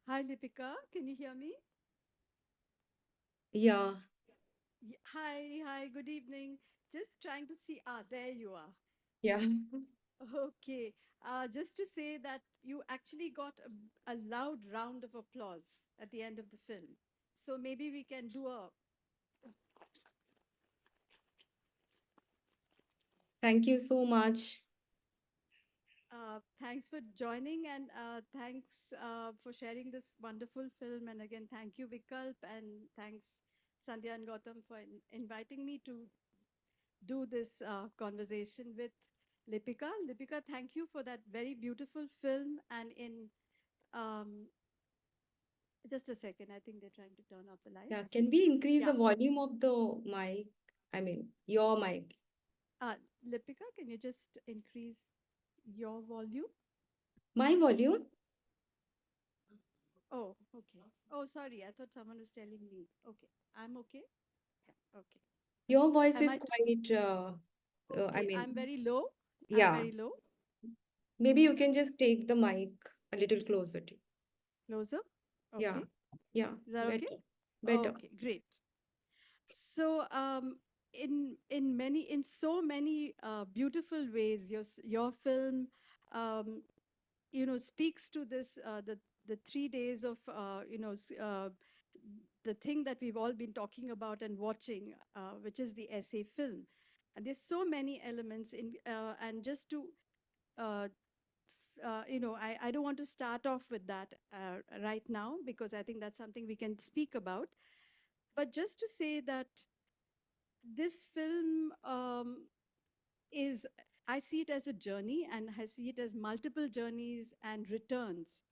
Hi, Lipika. Can you hear me? Yeah, Hi, good evening. Just trying to see. There you are. yeah. Okay. Just to say that you actually got a loud round of applause at the end of the film. So maybe we can do a. Thank you so much. Thanks for joining and thanks for sharing this wonderful film. And again, thank you, Vikalp, and thanks, Sandhya and Gautam, for inviting me to do this conversation with Lipika. Lipika, thank you for that very beautiful film. And in um, just a second, I think they're trying to turn off the Yeah, lights. can we increase Yeah. the volume of the mic? I mean, your mic. Uh, Lipika, can you just increase your volume? My volume? Oh, okay. Oh, sorry. I thought someone was telling me. Okay. I'm okay. Yeah. Okay. Your voice Am is I quite, I okay? I'm mean, very low. I'm yeah. very low. Maybe you can just take the mic a little closer to. Closer. Yeah, Okay. yeah, Is that okay? better, better. Okay. Great. So, in so many beautiful ways, your film, um, speaks to this the 3 days of the thing that we've all been talking about and watching, which is the essay film. And there's so many elements in, and just to uh, I don't want to start off with that right now because I think that's something we can speak about. But just to say that this film is, I see it as a journey and I see it as multiple journeys and returns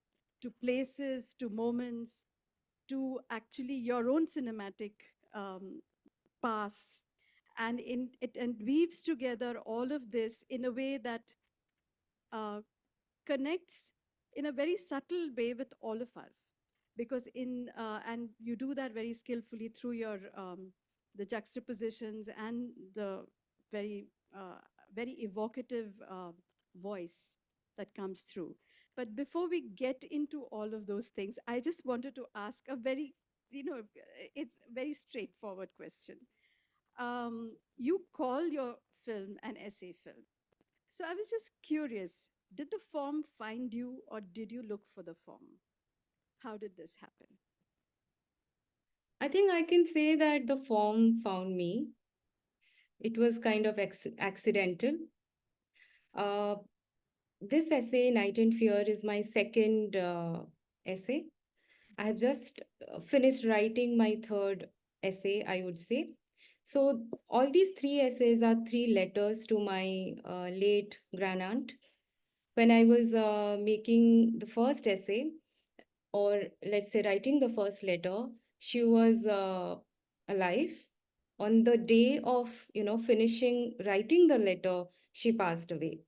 to places, to moments, to actually your own cinematic um, past. And in it and weaves together all of this in a way that uh, connects in a very subtle way with all of us because in and you do that very skillfully through your the juxtapositions and the very very evocative voice that comes through. But before we get into all of those things, I just wanted to ask a very, it's very straightforward question. You call your film an essay film, so I was just curious, did the form find you or did you look for the form? How did this happen? I think I can say that the form found me. It was kind of accidental. Uh, this essay, Night and Fear, is my second essay. I have just finished writing my third essay, I would say. So, all these three essays are three letters to my late grandaunt. When I was making the first essay, or let's say writing the first letter, she was alive. On the day of, finishing writing the letter, she passed away.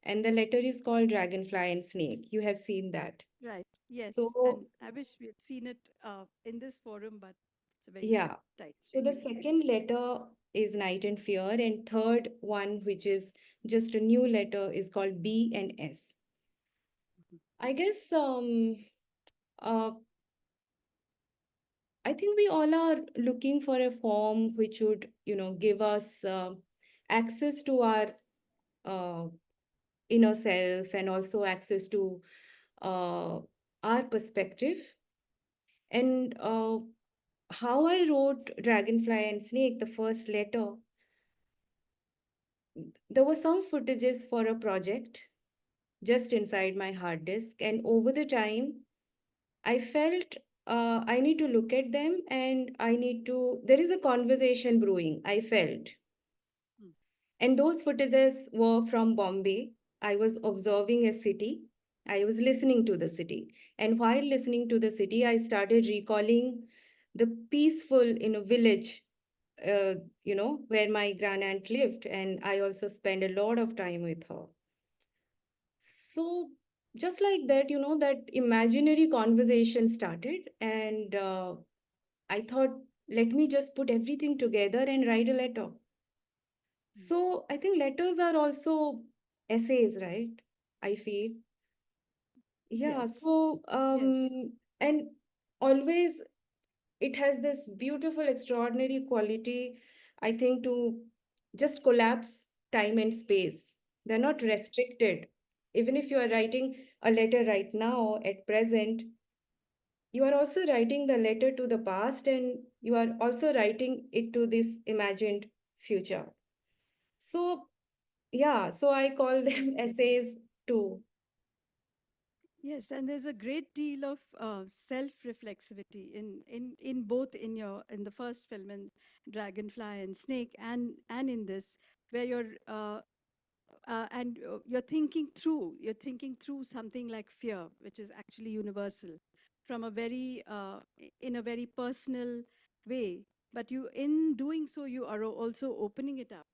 And the letter is called Dragonfly and Snake. You have seen that. Right. Yes. So, And I wish we had seen it in this forum, but it's a very yeah. tight So the schedule. second letter is Night and Fear, and third one, which is just a new letter, is called B and S. I guess uh, I think we all are looking for a form which would, give us access to our uh, inner self and also access to our perspective. And how I wrote Dragonfly and Snake, the first letter, there were some footages for a project just inside my hard disk. And over the time, I felt I need to look at them and there is a conversation brewing, I felt. Mm. And those footages were from Bombay. I was observing a city. I was listening to the city. And while listening to the city, I started recalling the peaceful, village, uh, where my grandaunt lived. And I also spent a lot of time with her. So, just like that, that imaginary conversation started. And I thought, let me just put everything together and write a letter. Mm. So I think letters are also essays, right? I feel. Yeah, Yes. so Yes. and always it has this beautiful, extraordinary quality, I think, to just collapse time and space. They're not restricted. Even if you are writing a letter right now, at present, you are also writing the letter to the past and you are also writing it to this imagined future. So, yeah, so I call them essays too. Yes, and there's a great deal of self-reflexivity in both in your in the first film in Dragonfly and Snake and in this where you're thinking through something like fear, which is actually universal, from a very in a very personal way. But you in doing so you are also opening it up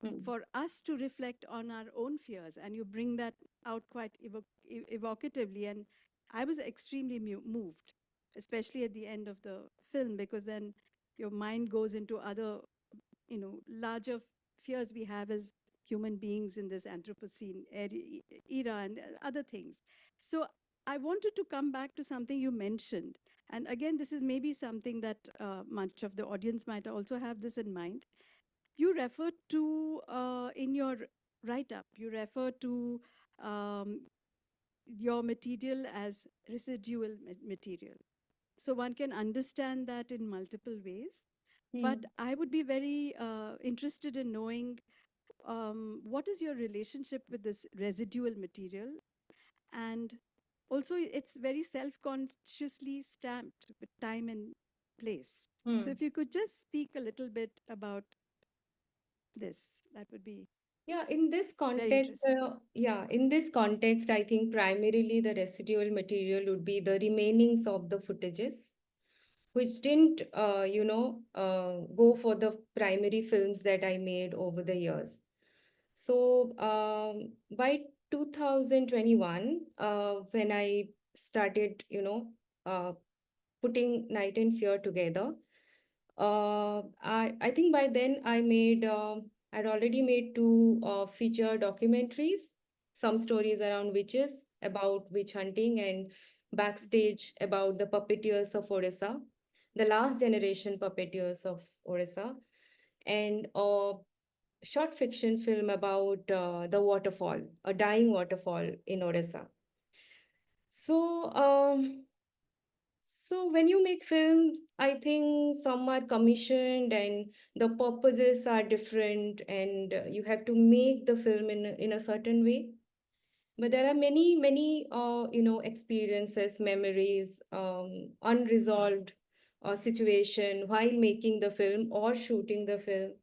Hmm. for us to reflect on our own fears, and you bring that out quite evocatively. And I was extremely moved, especially at the end of the film, because then your mind goes into other, larger fears we have as human beings in this Anthropocene era and other things. So I wanted to come back to something you mentioned. And again, this is maybe something that much of the audience might also have this in mind. You refer to, in your write up, you refer to um, your material as residual material. So one can understand that in multiple ways. But Hmm. I would be very interested in knowing what is your relationship with this residual material, and also it's very self-consciously stamped with time and place. So Hmm. if you could just speak a little bit about this, that would be Yeah, in this very context, interesting. I think primarily the residual material would be the remainings of the footages, which didn't, go for the primary films that I made over the years. So by 2021, when I started, putting Night and Fear together, I think by then I'd already made two feature documentaries, some stories around witches, about witch hunting, and backstage about the puppeteers of Odisha, the last generation puppeteers of Odisha, and a short fiction film about the waterfall, a dying waterfall in Odisha. So, so when you make films, I think some are commissioned and the purposes are different, and you have to make the film in a certain way. But there are many, experiences, memories, unresolved situation while making the film or shooting the film.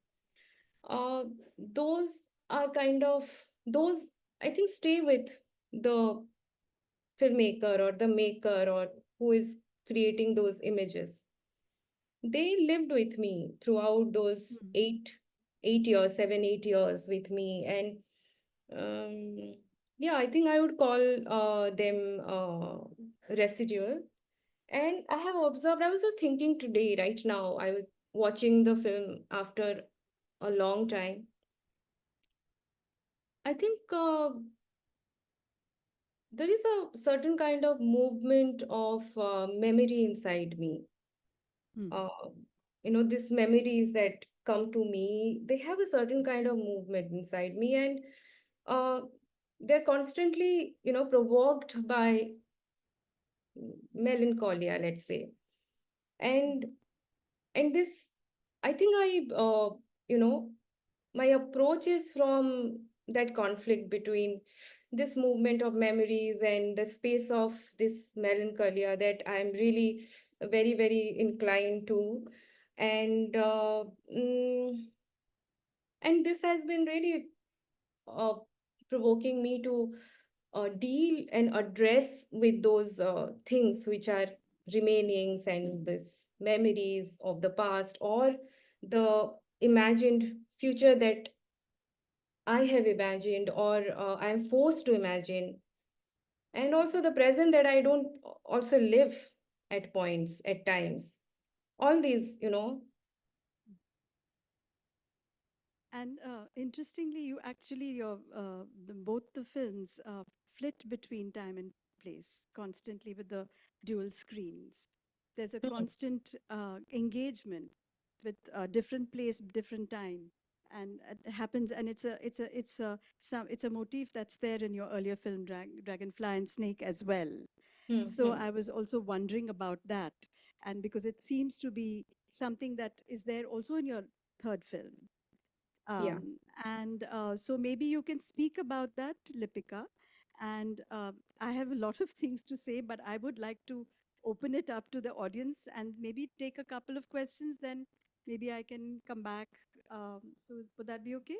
Those are kind of those I think stay with the filmmaker or the maker or who is creating those images. They lived with me throughout those Hmm. 8 years, 7 8 years with me, and um, yeah, I think I would call them residual. And I have observed. I was just thinking today, right now, I was watching the film after a long time. I think there is a certain kind of movement of memory inside me. Hmm. uh, these memories that come to me, they have a certain kind of movement inside me, and uh, they're constantly provoked by melancholia, let's say. And and this, I think, you know my approach is from that conflict between this movement of memories and the space of this melancholia that I'm really very, very inclined to. And and this has been really uh, provoking me to deal and address with those things which are remainings and this memories of the past, or the imagined future that I have imagined, or I am forced to imagine, and also the present that I don't also live at points, at times. All these, And interestingly, you actually both the films flit between time and place constantly with the dual screens. There's a Hmm. constant engagement with a different place, different time, and it happens. And it's a motif that's there in your earlier film, Dragonfly and Snake, as well. Hmm. So Hmm. I was also wondering about that, and because it seems to be something that is there also in your third film. Yeah. And so maybe you can speak about that, Lipika. And I have a lot of things to say, but I would like to open it up to the audience and maybe take a couple of questions. Then maybe I can come back. So would that be okay?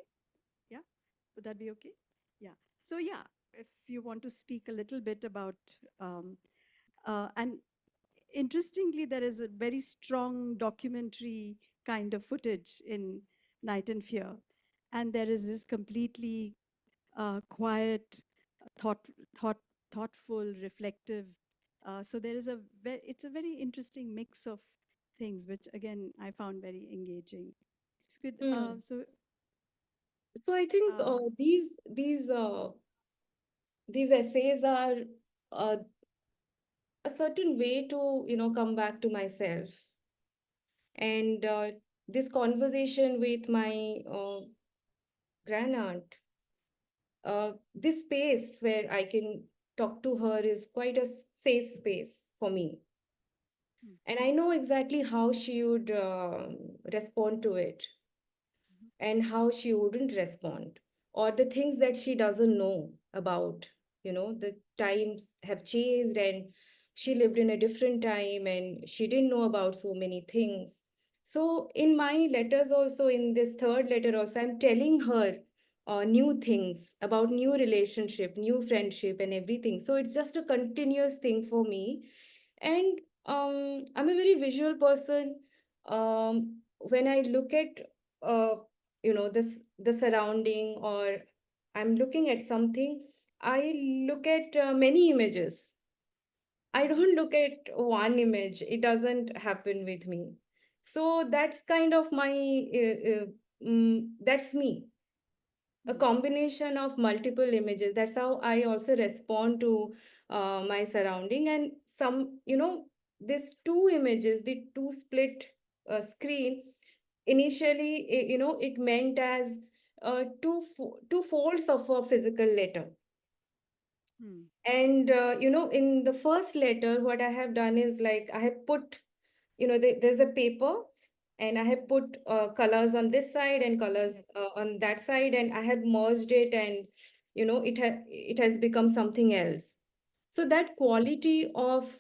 Yeah. Would that be okay? Yeah. So yeah, if you want to speak a little bit about and interestingly, there is a very strong documentary kind of footage in Night and Fear. And there is this completely quiet, thought, thought, thoughtful, reflective. So there is it's a very interesting mix of things, which again, I found very engaging. If you could, Hmm. so, So I think uh, these essays are uh, a certain way to come back to myself, and this conversation with my grand aunt, this space where I can talk to her is quite a safe space for me. hmm, And I know exactly how she would respond to it and how she wouldn't respond, or the things that she doesn't know about. The times have changed, and she lived in a different time, and she didn't know about so many things. So in my letters also, in this third letter also, I'm telling her new things about new relationship, new friendship, and everything. So it's just a continuous thing for me. And I'm a very visual person. When I look at uh, the surrounding, or I'm looking at something, I look at many images. I mhm, don't look at one image. It doesn't happen with me. So that's kind of my that's me, a hmm, combination of multiple images. That's how I also respond to my surrounding. And these two images, the two split screen, initially, it meant as two folds of a physical letter. hmm, And in the first letter, what I have done is, like, I have put, there's a paper, and I have put colors on this side and colors yes, on that side, and I have merged it, and it has become something else. So that quality of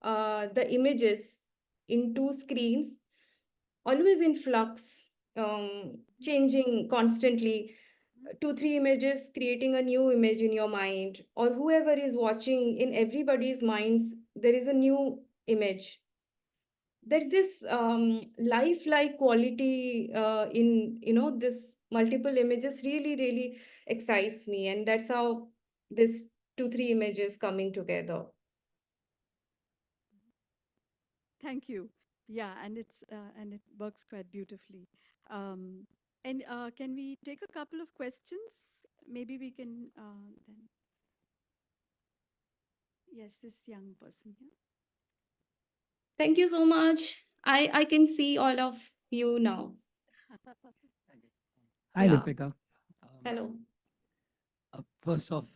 the images in two screens, always in flux, mhm, changing constantly, mhm, two, three images, creating a new image in your mind, or whoever is watching, in everybody's minds, there is a new image. That this lifelike quality in this multiple images really, really excites me, and that's how this two, three images coming together. mhm. Thank you. Yeah, and it works quite beautifully. Um, and can we take a couple of questions? Maybe we can then. Yes, this young person here. Thank you so much. I can see all of you now. Hi, Yeah. Lipika. Hello. First off,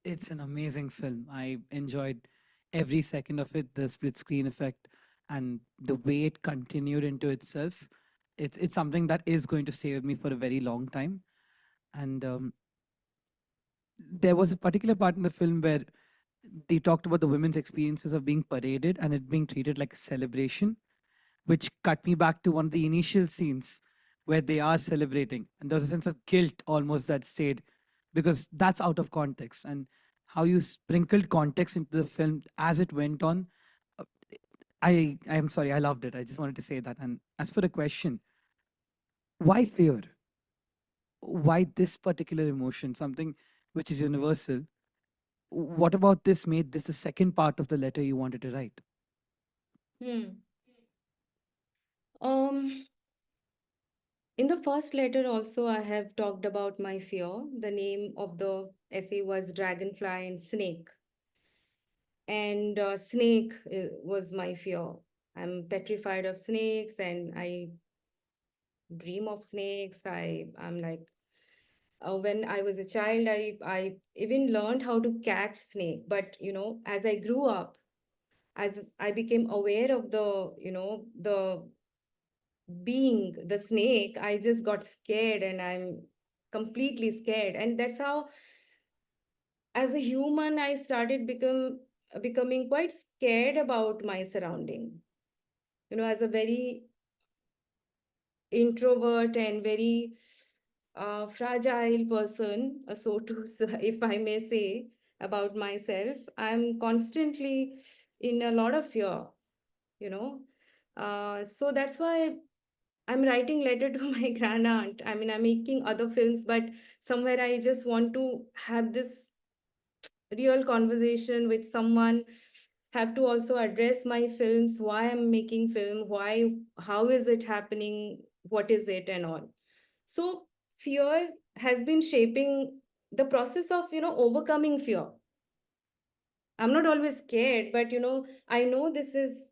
it's an amazing film. I enjoyed every second of it, the split screen effect, and the way it continued into itself. It's something that is going to stay with me for a very long time. And there was a particular part in the film where they talked about the women's experiences of being paraded and it being treated like a celebration, which cut me back to one of the initial scenes where they are celebrating. And there was a sense of guilt almost that stayed because that's out of context. And how you sprinkled context into the film as it went on, uh, I am sorry, I loved it. I just wanted to say that. And as for the question, why fear? Why this particular emotion, something which is universal? What about this made this the second part of the letter you wanted to write? Hmm. Um, in the first letter also, I have talked about my fear. The name of the essay was Dragonfly and Snake. And snake was my fear. I'm petrified of snakes, and I dream of snakes. I'm like, when I was a child, I even learned how to catch snake. But as I grew up, as I became aware of the being the snake, I just got scared, and I'm completely scared. And that's how, as a human, I started becoming quite scared about my surrounding. As a very introvert and very fragile person, so to if I may say about myself, I'm constantly in a lot of fear. You know, so that's why I'm writing letter to my grand aunt. I mean, I'm making other films, but somewhere I just want to have this real conversation with someone, have to also address my films, why I'm making film, why, how is it happening, what is it, and all. So fear has been shaping the process of overcoming fear. I'm not always scared, but I know this is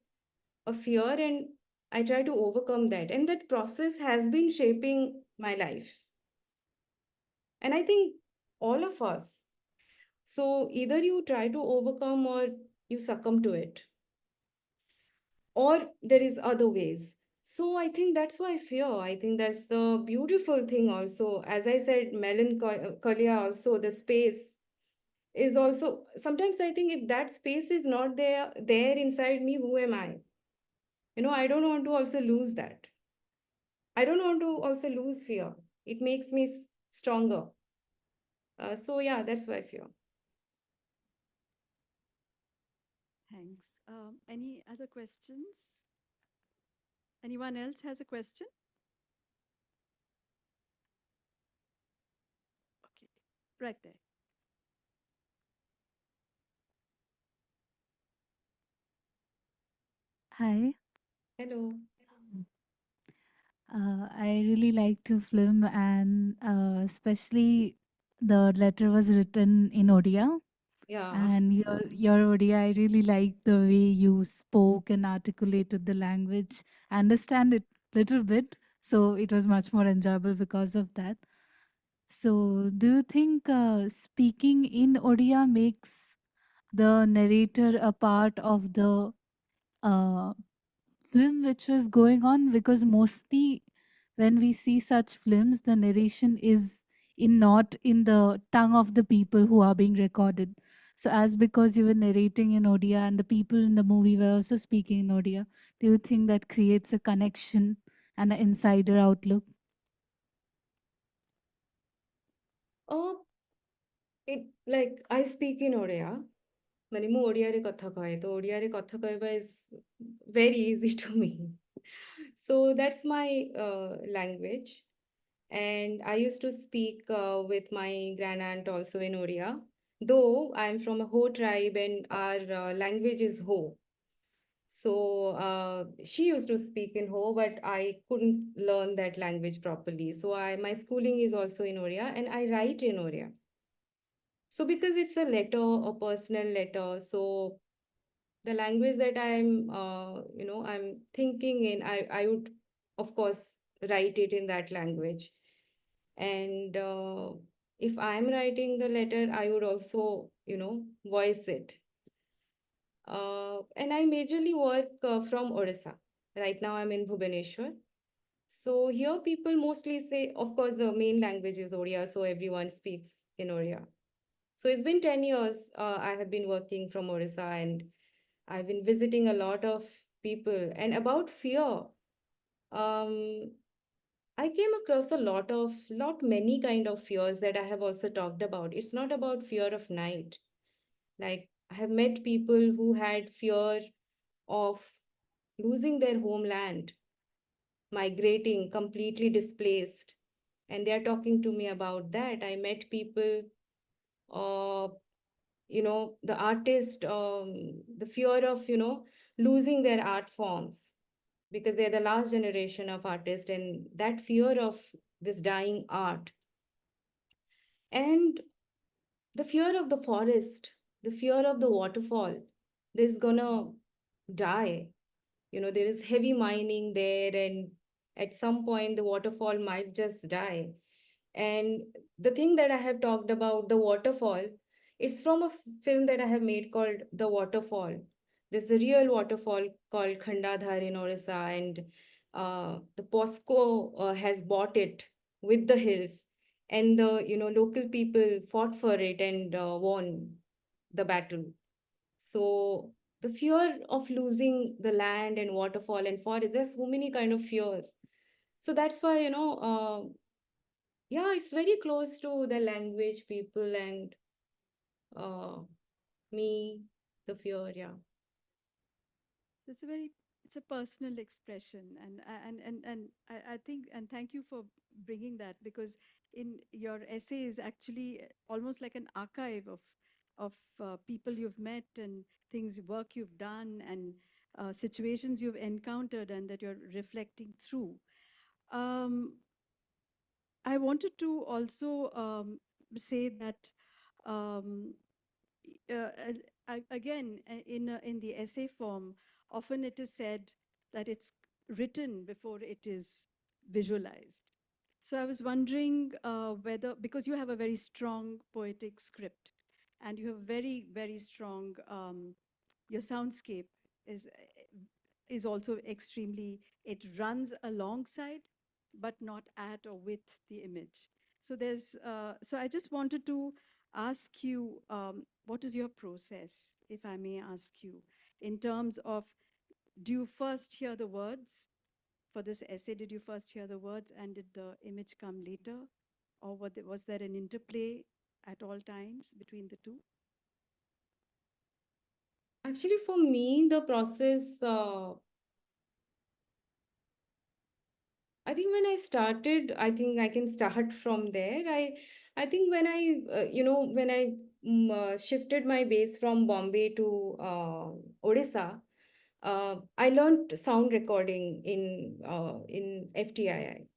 a fear, and I try to overcome that, and that process has been shaping my life. And I think all of us, so either you try to overcome or you succumb to it, or there is other ways. So I think that's why fear, I think that's the beautiful thing also. As I said, melancholia also, the space is also, sometimes I think if that space is not there inside me, who am I? I don't want to also lose that. I don't want to also lose fear. It makes me stronger. So yeah, that's why fear. Thanks. Any other questions? Anyone else has a question? Okay, right there. Hi. Hello. I really liked your film, and especially the letter was written in Odia. Yeah. And your Odia, I really liked the way you spoke and articulated the language. I understand it little bit, so it was much more enjoyable because of that. So, do you think speaking in Odia makes the narrator a part of the uh, film which was going on? Because mostly when we see such films, the narration is in not in the tongue of the people who are being recorded. So as because you were narrating in Odia and the people in the movie were also speaking in Odia, do you think that creates a connection and an insider outlook? Oh, it like I speak in Odia. মানে ମୁଁ ଓଡ଼ିଆରେ କଥା କହେ ତ ଓଡ଼ିଆରେ କଥା କହିବା is very easy to me. So that's my language. And I used to speak with my grand aunt also in Odia. Though I'm from a Ho tribe and our language is Ho. So she used to speak in Ho, but I couldn't learn that language properly. So my schooling is also in Odia, and I write in Odia. So because it's a letter, a personal letter, so the language that I'm thinking in, I would, of course, write it in that language. And if I'm writing the letter, I would also, voice it. And I majorly work from Odisha. Right now, I'm in Bhubaneswar. So here, people mostly say, of course, the main language is Odia, so everyone speaks in Odia. So it's been 10 years I have been working from Odisha, and I've been visiting a lot of people. And about fear, um, I came across many kind of fears that I have also talked about. It's not about fear of night. Like I have met people who had fear of losing their homeland, migrating, completely displaced. And they are talking to me about that. I met people, uh, the artist, the fear of, losing their art forms because they're the last generation of artists, and that fear of this dying art. And the fear of the forest, the fear of the waterfall. this gonna die. There is heavy mining there, and at some point the waterfall might just die. And the thing that I have talked about, the waterfall, is from a film that I have made called The Waterfall. There's a real waterfall called Khandadhar in Orissa, and the POSCO has bought it with the hills, and the local people fought for it and won the battle. So the fear of losing the land and waterfall and forest, there's so many kind of fears. So that's why, yeah, it's very close to the language, people, and uh, me, the fear, yeah. It's a very, it's a personal expression, and I think, and thank you for bringing that, because in your essay is actually almost like an archive of people you've met and things, work you've done, and situations you've encountered and that you're reflecting through. Um, I wanted to also say that um, again, in the essay form, often it is said that it's written before it is visualized. So I was wondering whether, because you have a very strong poetic script and you have very, very strong, your soundscape is also extremely, it runs alongside, but not at or with the image. So so I just wanted to ask you, what is your process, if I may ask you, in terms of, do you first hear the words for this essay? Did you first hear the words and did the image come later? Or was there an interplay at all times between the two? Actually, for me, the process, I think when I started, I think I can start from there. I think when I shifted my base from Bombay to Odisha, I learned sound recording in FTII.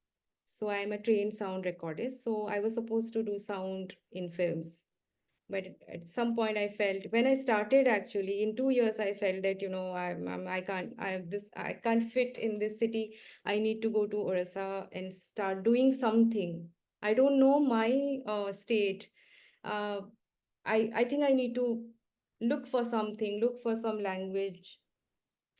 So I'm a trained sound recordist. So I was supposed to do sound in films. But at some point I felt, when I started, actually in 2 years, I felt that, I can't fit in this city. I need to go to Orissa and start doing something. I don't know my state. uh, I think I need to look for something, look for some language,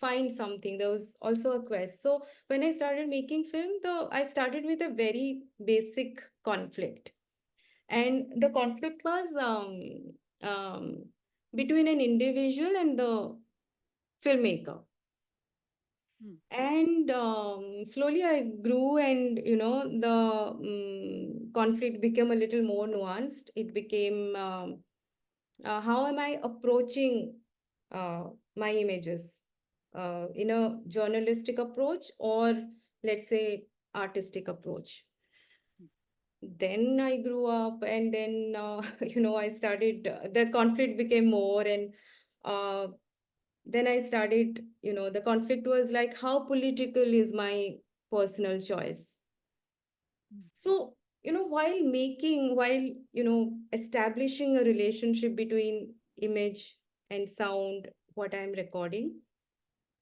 find something. There was also a quest. So when I started making film, though, I started with a very basic conflict, and the conflict was um, between an individual and the filmmaker. Hmm. And slowly I grew, and the conflict became a little more nuanced. It became, how am I approaching uh, my images, in a journalistic approach, or let's say artistic approach. Then I grew up, and then I started, the conflict became more, and uh, then I started, the conflict was like, how political is my personal choice? Hmm. So, while establishing a relationship between image and sound, what I'm recording,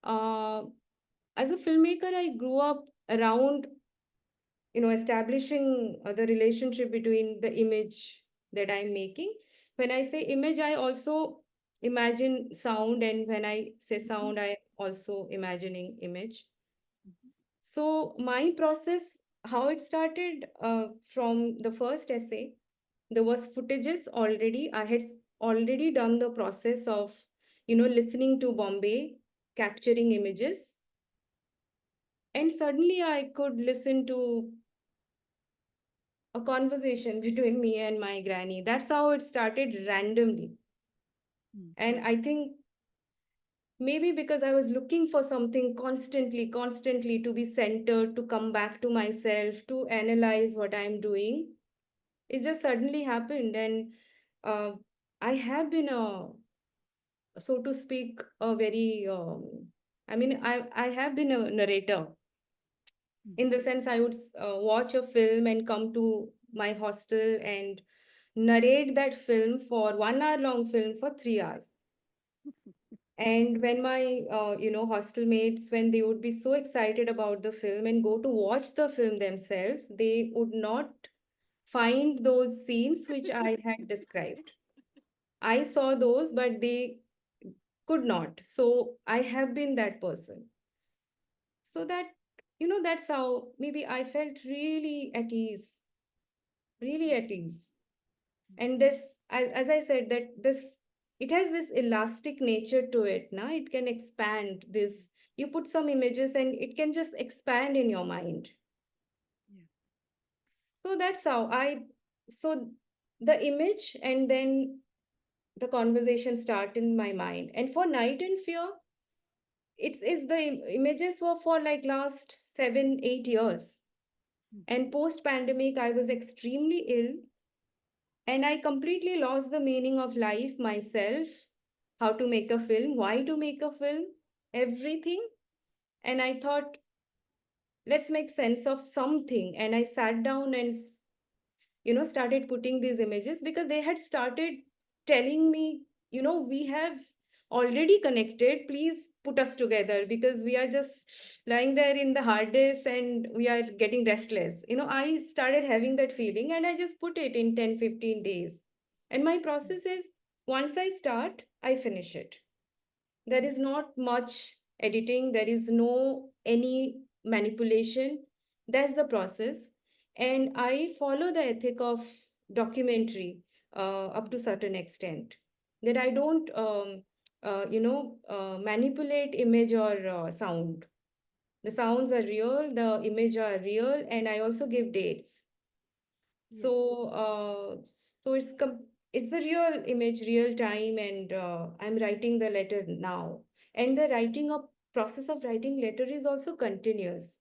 uh, as a filmmaker, I grew up around establishing the relationship between the image that I'm making. When I say image, I also imagine sound, and when I say Mhm. sound, I also imagining image. Mhm. So my process, how it started, from the first essay, there was footages already. I had already done the process of listening to Bombay, capturing images, and suddenly I could listen to a conversation between me and my granny. That's how it started, randomly. Hmm. And I think maybe because I was looking for something constantly, constantly, to be centered, to come back to myself, to analyze what I'm doing, it just suddenly happened. And uh, I have been so to speak, a very, I have been a narrator, Hmm. in the sense I would watch a film and come to my hostel and narrate that film for 1 hour long film for 3 hours. And when my, hostel mates, when they would be so excited about the film and go to watch the film themselves, they would not find those scenes which I had described. I saw those, but they could not. So I have been that person. So that, that's how maybe I felt really at ease, really at ease. And this, as I said, that this, it has this elastic nature to it. Now it can expand this. You put some images and it can just expand in your mind. Yeah. So that's how so the image and then the conversation start in my mind. And for Night and Fear, it's the images were for like last 7 8 years. And post pandemic, I was extremely ill and I completely lost the meaning of life, myself, how to make a film, why to make a film, everything. And I thought, let's make sense of something. And I sat down and started putting these images because they had started telling me, we have already connected, please put us together because we are just lying there in the hard days and we are getting restless. I started having that feeling and I just put it in 10 15 days. And my process is, once I start, I finish it. There is not much editing, there is no any manipulation. That's the process. And I follow the ethic of documentary up to certain extent, that I don't manipulate image or sound. The sounds are real, the image are real, and I also give dates. Yes. So, it's the real image, real time, and I'm writing the letter now. And the writing up process of writing letter is also continuous.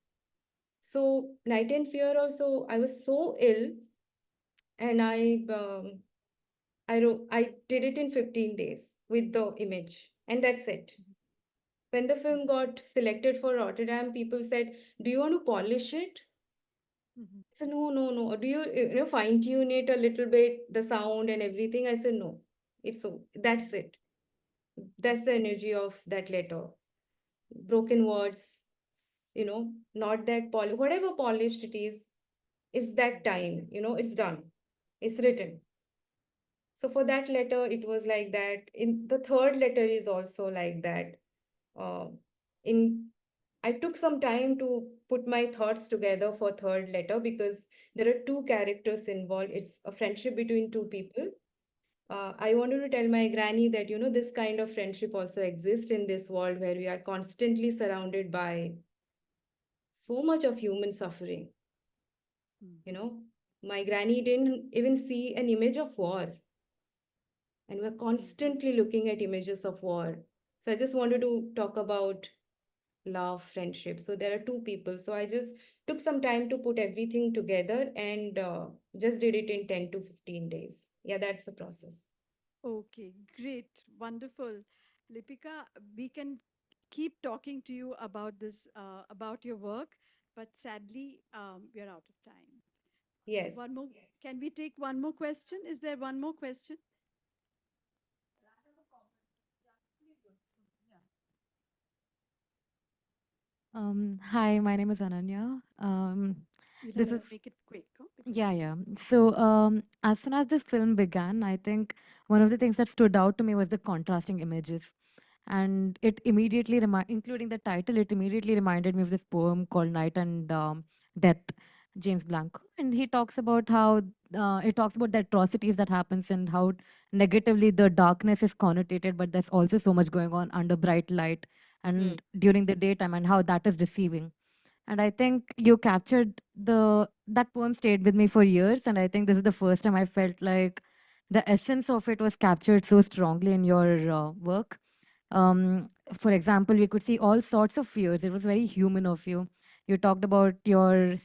So, Night and Fear also, I was so ill, and I did it in 15 days with the image, and that's it. When the film got selected for Rotterdam, people said, "Do you want to polish it?" I said, no, no, no. Do you, fine tune it a little bit, the sound and everything? I said, no. It's so, that's it. That's the energy of that letter. Broken words, not that whatever polished it is that time, it's done. It's written. So for that letter, it was like that. In the third letter is also like that. Uh, in I took some time to put my thoughts together for third letter because there are two characters involved. It's a friendship between two people. I wanted to tell my granny that, this kind of friendship also exists in this world where we are constantly surrounded by so much of human suffering. You know, my granny didn't even see an image of war, and we're constantly looking at images of war. So I just wanted to talk about love, friendship. So there are two people. So I just took some time to put everything together and just did it in 10 to 15 days. Yeah, that's the process. Okay, great, wonderful. Lipika, we can keep talking to you about this, about your work, but sadly, we are out of time. Yes. One more, can we take one more question? Is there one more question? Hi, my name is Ananya. You'll have This to is make it quick, huh? Because yeah, yeah. So, as soon as this film began, I think one of the things that stood out to me was the contrasting images, and it immediately including the title, it immediately reminded me of this poem called Night and Death, James Blanco, and he talks about how it talks about the atrocities that happens and how negatively the darkness is connotated, but there's also so much going on under bright light Hmm. and during the daytime, and how that is deceiving. And I think you captured that poem stayed with me for years, and I think this is the first time I felt like the essence of it was captured so strongly in your work. For example, we could see all sorts of fears. It was very human of you. You talked about your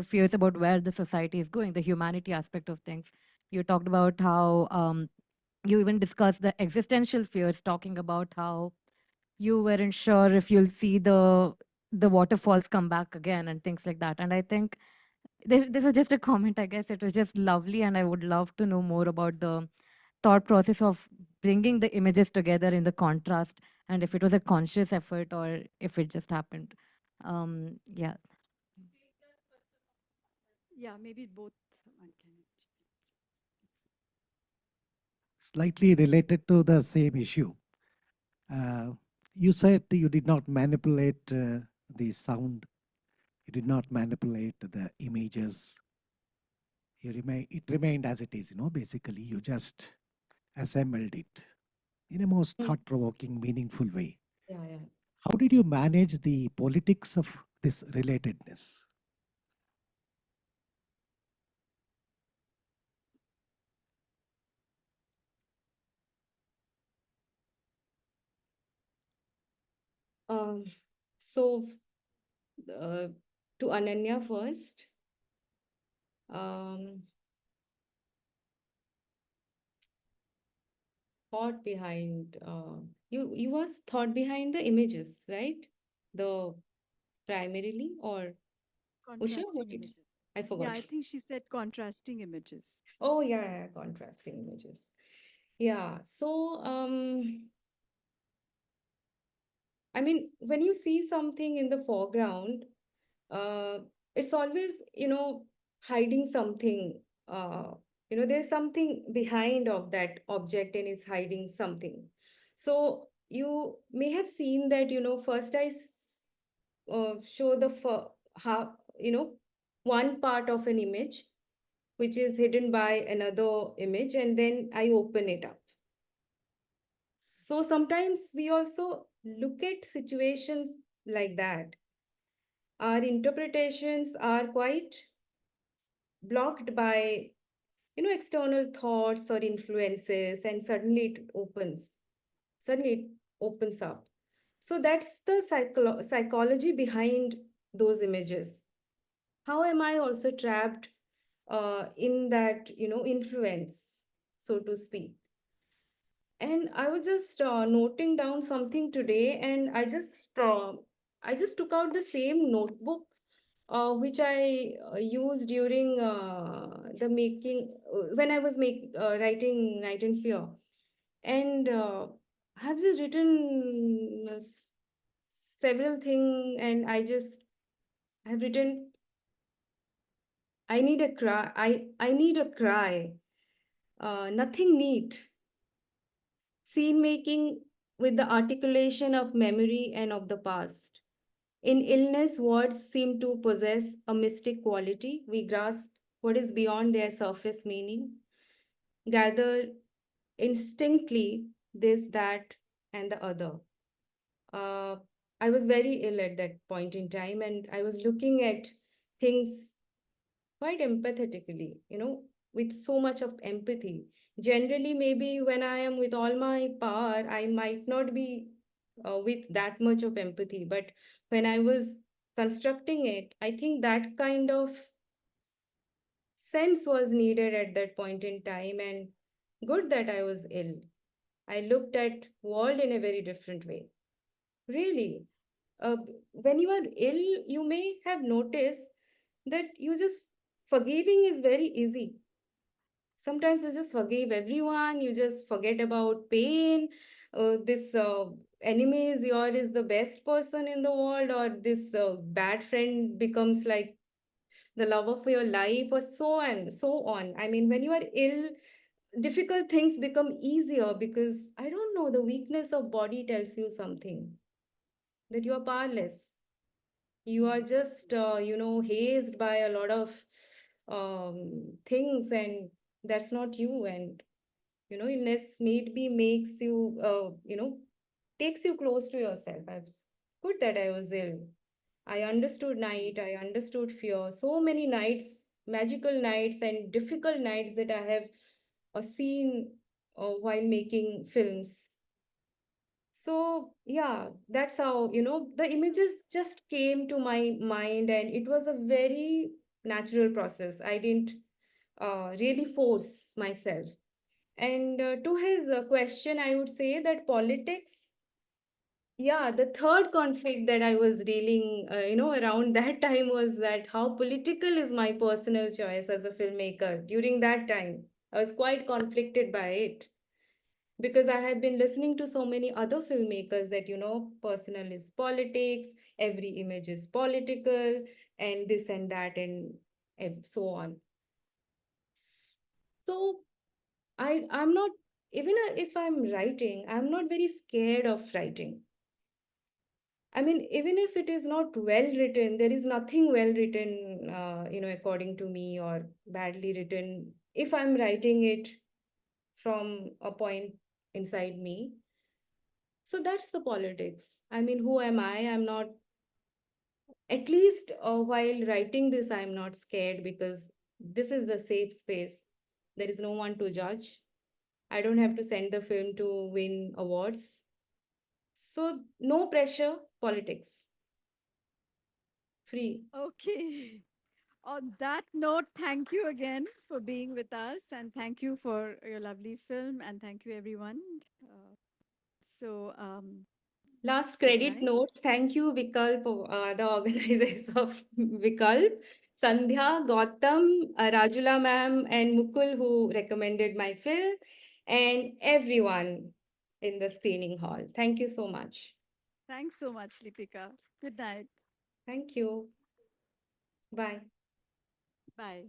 fears about where the society is going, the humanity aspect of things. You talked about how you even discussed the existential fears, talking about how you weren't sure if you'll see the waterfalls come back again and things like that. And I think this was just a comment. I guess it was just lovely, and I would love to know more about the thought process of bringing the images together in the contrast and if it was a conscious effort or if it just happened. Yeah. Yeah, maybe both. One can. Slightly related to the same issue. Uh, you said you did not manipulate the sound, you did not manipulate the images. It remained as it is, basically you just assembled it in a most Mm. thought-provoking, meaningful way. Yeah, yeah. How did you manage the politics of this relatedness? Um, so uh, to Ananya first. Um, thought behind you was thought behind the images, right? The primarily or Usha, what Contrasting did images. I Yeah, forgot? I think she said contrasting images. Oh yeah, yeah, contrasting images. Yeah. So I mean, when you see something in the foreground, uh, it's always, hiding something. There's something behind of that object and it's hiding something. So you may have seen that, first show the how, one part of an image, which is hidden by another image, and then I open it up. So sometimes we also look at situations like that. Our interpretations are quite blocked by, external thoughts or influences, and suddenly it opens up. So that's the psychology behind those images. How am I also trapped in that, influence, so to speak? And I was just noting down something today, and I just took out the same notebook which I used during the making when I was writing Night and Fear, and I have just written several things, and I have written, I need a cry, I need a cry, nothing neat, scene making with the articulation of memory and of the past. In illness, words seem to possess a mystic quality. We grasp what is beyond their surface meaning, gather instinctively this, that, and the other. Uh, I was very ill at that point in time, and I was looking at things quite empathetically, with so much of empathy. Generally, maybe when I am with all my power, I might not be with that much of empathy. But when I was constructing it, I think that kind of sense was needed at that point in time. And good that I was ill. I looked at world in a very different way. Really, uh, when you are ill, you may have noticed that you just forgiving is very easy. Sometimes you just forgive everyone, you just forget about pain. This enemy is your is the best person in the world, or this bad friend becomes like the love of your life, or so and so on. I mean, when you are ill, difficult things become easier because I don't know, the weakness of body tells you something that you are powerless. You are just hazed by a lot of things, and that's not you. And illness maybe makes you takes you close to yourself. I was good that I was ill. I understood night, I understood fear. So many nights, magical nights and difficult nights that I have seen while making films. So yeah, that's how, the images just came to my mind, and it was a very natural process. I didn't really force myself. And to his question, I would say that politics, yeah, the third conflict that I was dealing, around that time was that how political is my personal choice as a filmmaker during that time. I was quite conflicted by it. because I had been listening to so many other filmmakers that, personal is politics, every image is political, and this and that, and so on. So I'm not, even if I'm writing, I'm not very scared of writing. I mean, even if it is not well written, there is nothing well written, according to me, or badly written. If I'm writing it from a point inside me, so that's the politics. I mean, who am I? I'm not, at least while writing this, I'm not scared because this is the safe space. There is no one to judge. I don't have to send the film to win awards. So, no pressure, politics, free. Okay. On that note, thank you again for being with us, and thank you for your lovely film, and thank you, everyone. Uh, so, Last good credit night. notes. Thank you, Vikalp, the organizers of Vikalp, Sandhya, Gautam, Rajula ma'am, and Mukul, who recommended my film, and everyone in the screening hall. Thank you so much. Thanks so much, Lipika. Good night. Thank you. Bye. Bye.